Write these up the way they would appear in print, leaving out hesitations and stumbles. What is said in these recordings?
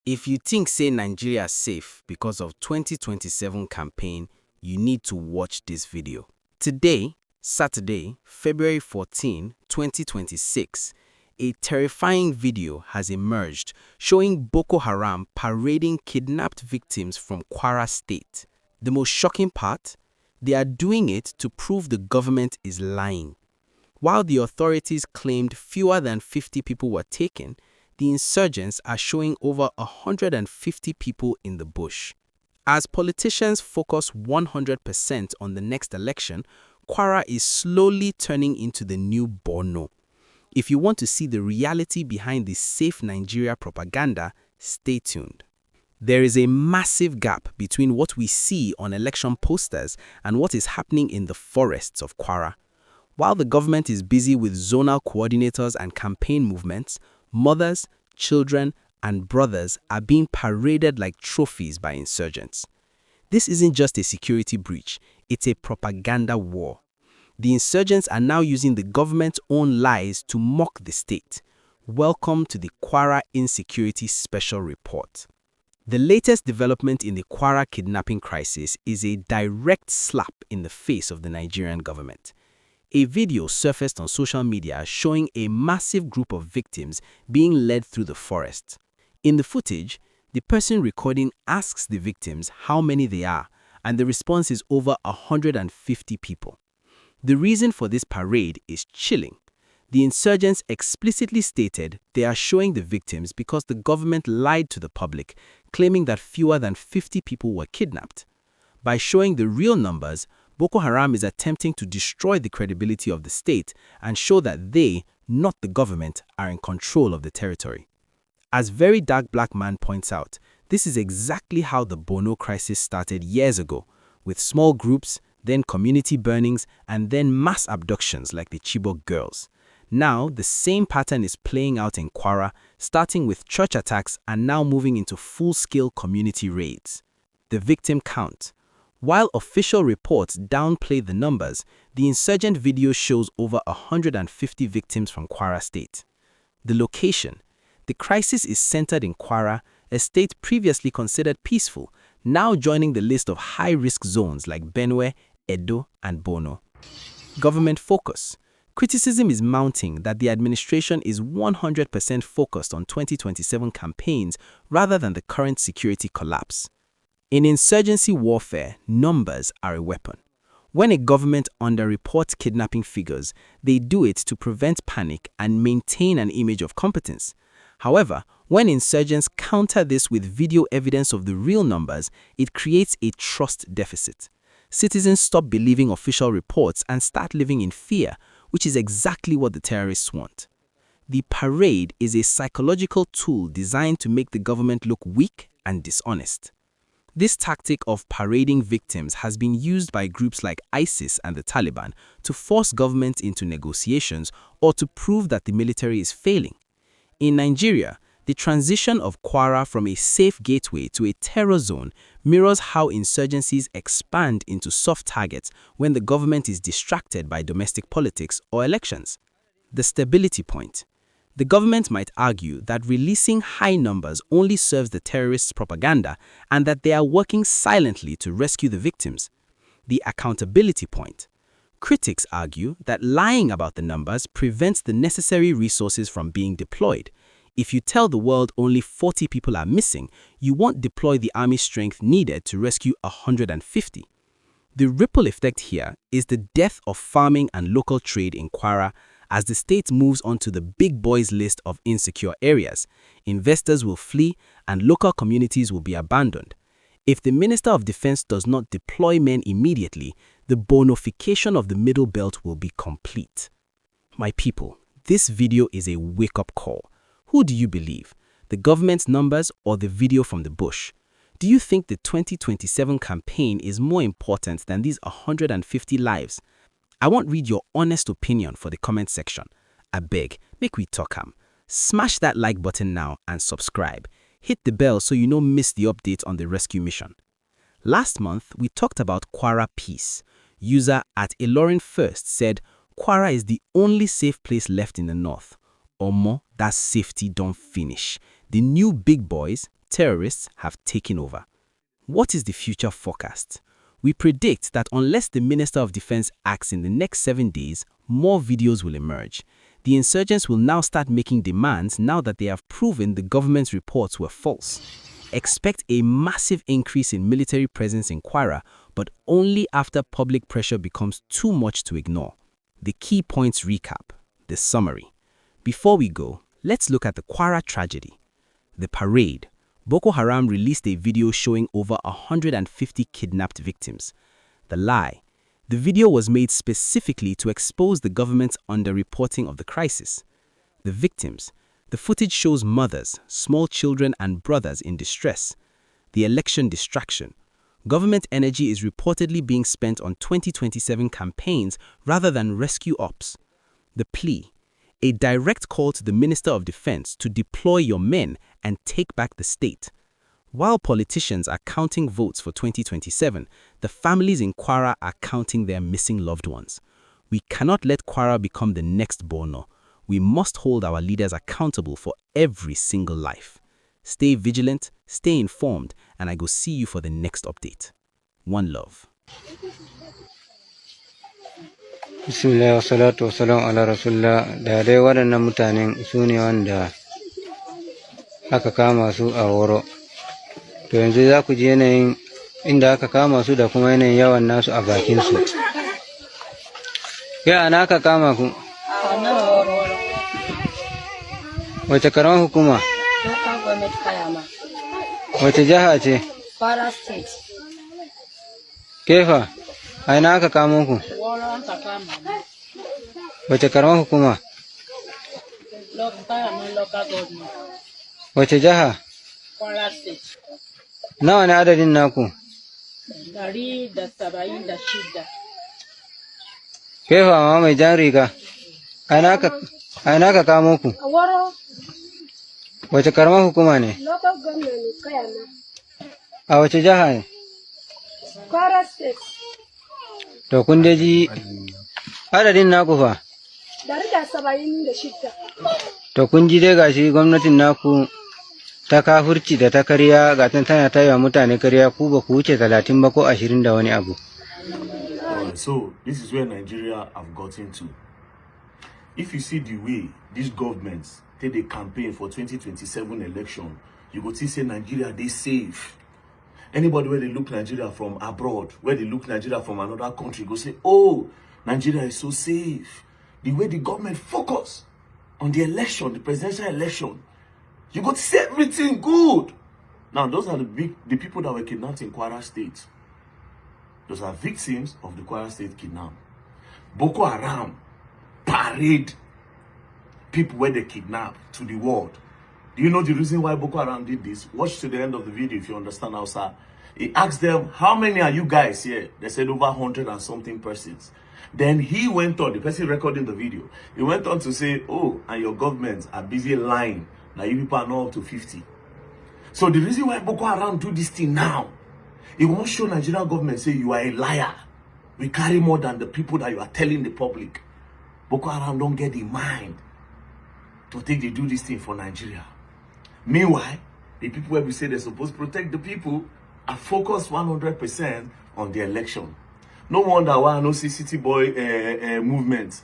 If you think say Nigeria safe because of 2027 campaign, you need to watch this video. Today, Saturday, February 14, 2026, a terrifying video has emerged showing Boko Haram parading kidnapped victims from Kwara State. The most shocking part? They are doing it to prove the government is lying. While the authorities claimed fewer than 50 people were taken, the insurgents are showing over 150 people in the bush. As politicians focus 100% on the next election, Kwara is slowly turning into the new Borno. If you want to see the reality behind the safe Nigeria propaganda, stay tuned. There is a massive gap between what we see on election posters and what is happening in the forests of Kwara. While the government is busy with zonal coordinators and campaign movements, mothers, children, and brothers are being paraded like trophies by insurgents. This isn't just a security breach, it's a propaganda war. The insurgents are now using the government's own lies to mock the state. Welcome to the Kwara Insecurity Special Report. The latest development in the Kwara kidnapping crisis is a direct slap in the face of the Nigerian government. A video surfaced on social media showing a massive group of victims being led through the forest. In the footage, the person recording asks the victims how many they are, and the response is over 150 people. The reason for this parade is chilling. The insurgents explicitly stated they are showing the victims because the government lied to the public, claiming that fewer than 50 people were kidnapped. By showing the real numbers, Boko Haram is attempting to destroy the credibility of the state and show that they, not the government, are in control of the territory. As Very Dark Black Man points out, this is exactly how the Borno crisis started years ago, with small groups, then community burnings, and then mass abductions like the Chibok girls. Now, the same pattern is playing out in Kwara, starting with church attacks and now moving into full-scale community raids. The victim count. While official reports downplay the numbers, the insurgent video shows over 150 victims from Kwara State. The location. The crisis is centered in Kwara, a state previously considered peaceful, now joining the list of high-risk zones like Benue, Edo, and Borno. Government focus. Criticism is mounting that the administration is 100% focused on 2027 campaigns rather than the current security collapse. In insurgency warfare, numbers are a weapon. When a government underreports kidnapping figures, they do it to prevent panic and maintain an image of competence. However, when insurgents counter this with video evidence of the real numbers, it creates a trust deficit. Citizens stop believing official reports and start living in fear, which is exactly what the terrorists want. The parade is a psychological tool designed to make the government look weak and dishonest. This tactic of parading victims has been used by groups like ISIS and the Taliban to force governments into negotiations or to prove that the military is failing. In Nigeria, the transition of Kwara from a safe gateway to a terror zone mirrors how insurgencies expand into soft targets when the government is distracted by domestic politics or elections. The stability point. The government might argue that releasing high numbers only serves the terrorists' propaganda and that they are working silently to rescue the victims. The accountability point. Critics argue that lying about the numbers prevents the necessary resources from being deployed. If you tell the world only 40 people are missing, you won't deploy the army strength needed to rescue 150. The ripple effect here is the death of farming and local trade in Kwara. As the state moves on to the big boys list of insecure areas, investors will flee and local communities will be abandoned. If the Minister of Defense does not deploy men immediately, the bonification of the Middle Belt will be complete. My people, this video is a wake-up call. Who do you believe? The government's numbers or the video from the bush? Do you think the 2027 campaign is more important than these 150 lives? I want read your honest opinion for the comment section. I beg, make we talk am. Smash that like button now and subscribe. Hit the bell so you don't miss the update on the rescue mission. Last month, we talked about Kwara Peace. User at Ilorin First said, Kwara is the only safe place left in the north. Omo, that safety don't finish. The new big boys, terrorists have taken over. What is the future forecast? We predict that unless the Minister of Defense acts in the next 7 days, more videos will emerge. The insurgents will now start making demands now that they have proven the government's reports were false. Expect a massive increase in military presence in Kwara, but only after public pressure becomes too much to ignore. The key points recap, the summary. Before we go, let's look at the Kwara tragedy. The parade. Boko Haram released a video showing over 150 kidnapped victims. The lie. The video was made specifically to expose the government's underreporting of the crisis. The victims. The footage shows mothers, small children and brothers in distress. The election distraction. Government energy is reportedly being spent on 2027 campaigns rather than rescue ops. The plea. A direct call to the Minister of Defense to deploy your men and take back the state. While politicians are counting votes for 2027, the families in Kwara are counting their missing loved ones. We cannot let Kwara become the next Borno. We must hold our leaders accountable for every single life. Stay vigilant, stay informed, and I go see you for the next update. One love. Bismillah wa salatu wa salam ala rasulullah. Da dai waɗannan mutanen su ne wanda aka kama su a Woro. To yanzu za ku ji yanayin inda aka kama su da kuma yanayin yawan nasu a bakin su. Ya ana aka kama ku? Wace karamar hukuma? Wace jiha ce? Kwara State. Kefa, a ina aka kamo ku? Woro aka kama mu. Wace karamar hukuma? Local government. Wace jiha? Kwara State. Nawa ne adadin naku? 176. Kefa ma mai jan riga. A ina aka kamo ku? Woro. Wace karamar hukuma ne? Local government Kayama. A wace jiha ne? Kwara State. To kun dai ji adadin naku fa? 176. To kun ji dai gashi gwamnatin naku ta kafurci da ta kariya ga tana taya mutane kariya ku ba ku wuce 30 ba ko 20 da wani abu. So this is where Nigeria have gotten to. If you see the way these governments take the campaign for 2027 election, you go see say Nigeria they safe. Anybody where they look Nigeria from abroad, where they look Nigeria from another country, go say, oh, Nigeria is so safe. The way the government focus on the election, the presidential election, you got to see everything good. Now, those are the people that were kidnapped in Kwara State. Those are victims of the Kwara State kidnap. Boko Haram parade people where they kidnap to the world. Do you know the reason why Boko Haram did this? Watch to the end of the video if you understand how, sir. He asked them, how many are you guys here? They said over 100 and something persons. Then he went on, the person recording the video, he went on to say, oh, and your governments are busy lying. Now you people are not up to 50. So the reason why Boko Haram do this thing now, it won't show Nigerian government say you are a liar. We carry more than the people that you are telling the public. Boko Haram don't get in mind to think they do this thing for Nigeria. Meanwhile, the people where we say they're supposed to protect the people are focused 100% on the election. No wonder why I no see city boy movement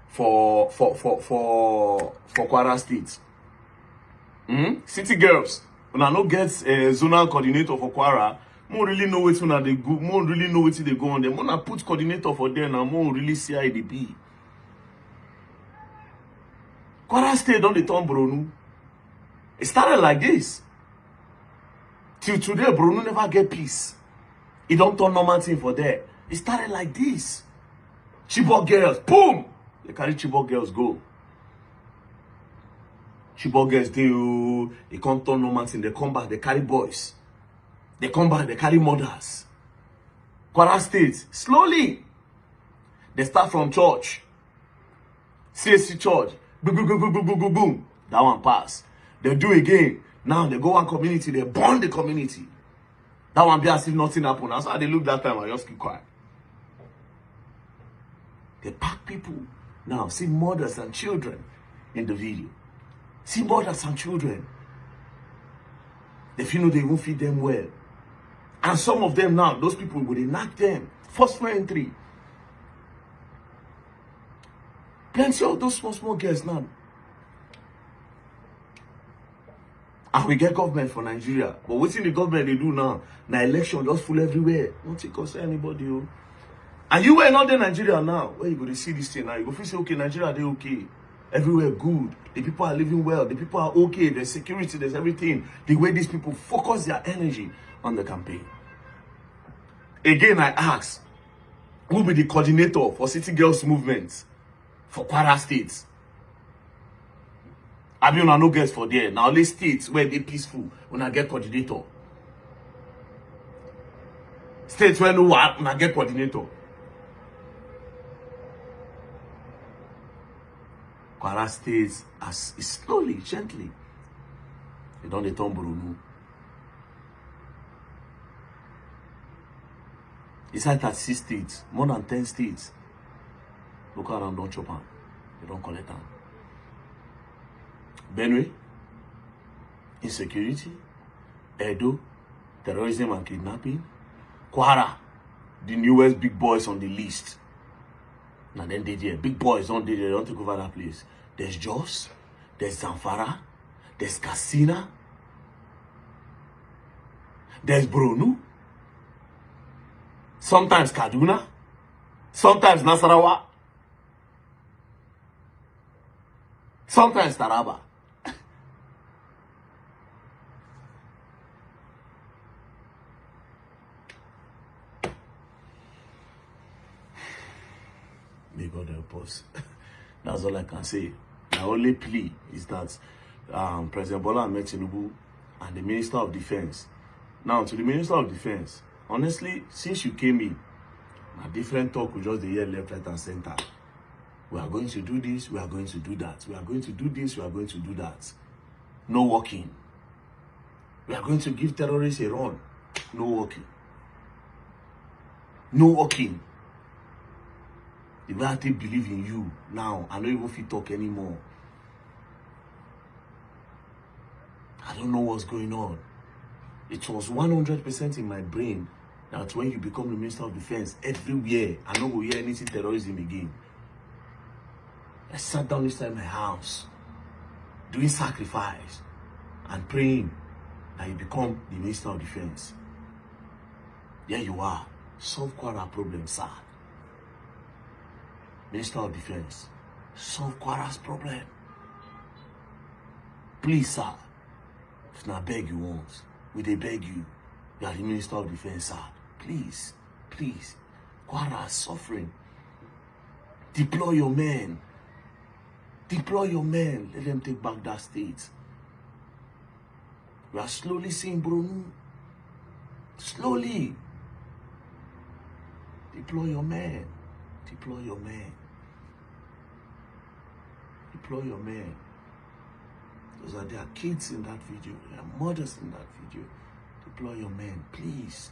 for Kwara State. City girls, when I no get a zonal coordinator for Kwara, more really know what they go, more really know what they go on them. When I put coordinator for them, now more really see how they be. Kwara State don't they turn Bronu. It started like this. Till today, Bronu never get peace. It don't turn normal thing for there. It started like this. Chibok girls, boom! They carry Chibok girls go. Chibok girls, they can't turn normal thing. They come back, they carry boys. They come back, they carry mothers. Kwara State, slowly. They start from church. CSC church. Boom, boom, boom, boom, boom, boom, boom, boom. That one pass. They do again. Now they go one community, they burn the community. That one be as if nothing happened. That's how they look that time. I just keep quiet. They pack people. Now see mothers and children in the video. See mothers and children. They feel no, they won't feed them well. And some of them now, those people, will they knock them? First for entry. Plenty of those small girls now. And we get government for Nigeria. But what's in the government they do now? Now election just full everywhere. Don't take us anybody. Oh. And you were not in Nigeria now. Where you go to see this thing now? You go feel say, okay, Nigeria, they okay. Everywhere good. The people are living well. The people are okay. There's security. There's everything. The way these people focus their energy on the campaign. Again, I ask, who will be the coordinator for City Girls Movement for Kwara State? I mean, no girls for there. Now, only states where they peaceful when I get coordinator. States where no one when I get coordinator. Kwara State as slowly, gently. They don't turn Bruno. Inside 36 states, more than 10 states. Boko Haram don't chop them. They don't collect them. Benue, insecurity. Edo, terrorism and kidnapping. Kwara, the newest big boys on the list. Now then they there. Big boys don't take over that place. There's Jos, there's Zamfara, there's Katsina, there's Borno, sometimes Kaduna, sometimes Nasarawa, sometimes Taraba. May God help us. That's all I can say. My only plea is that President Bola Ahmed Tinubu and the Minister of Defense. Now, to the Minister of Defense, honestly, since you came in, a different talk with just the hear left, right, and center. We are going to do this, we are going to do that. We are going to do this, we are going to do that. No working. We are going to give terrorists a run. No working. No working. The way I believe in you now, I don't even feel talk anymore. I don't know what's going on. It was 100% in my brain that when you become the Minister of Defense, everywhere, I don't go hear anything terrorism again. I sat down inside my house, doing sacrifice and praying that you become the Minister of Defense. There you are. Solve Kwara problem, sir. Minister of Defense, solve Kwara's problem. Please, sir. If not beg you once, we they beg you. You are the Minister of Defense, sir. Please, please. Kwara is suffering. Deploy your men. Deploy your men. Let them take back that state. We are slowly seeing Borno. Slowly. Deploy your men. Deploy your men. Deploy your men. There are kids in that video. There are mothers in that video. Deploy your men, please.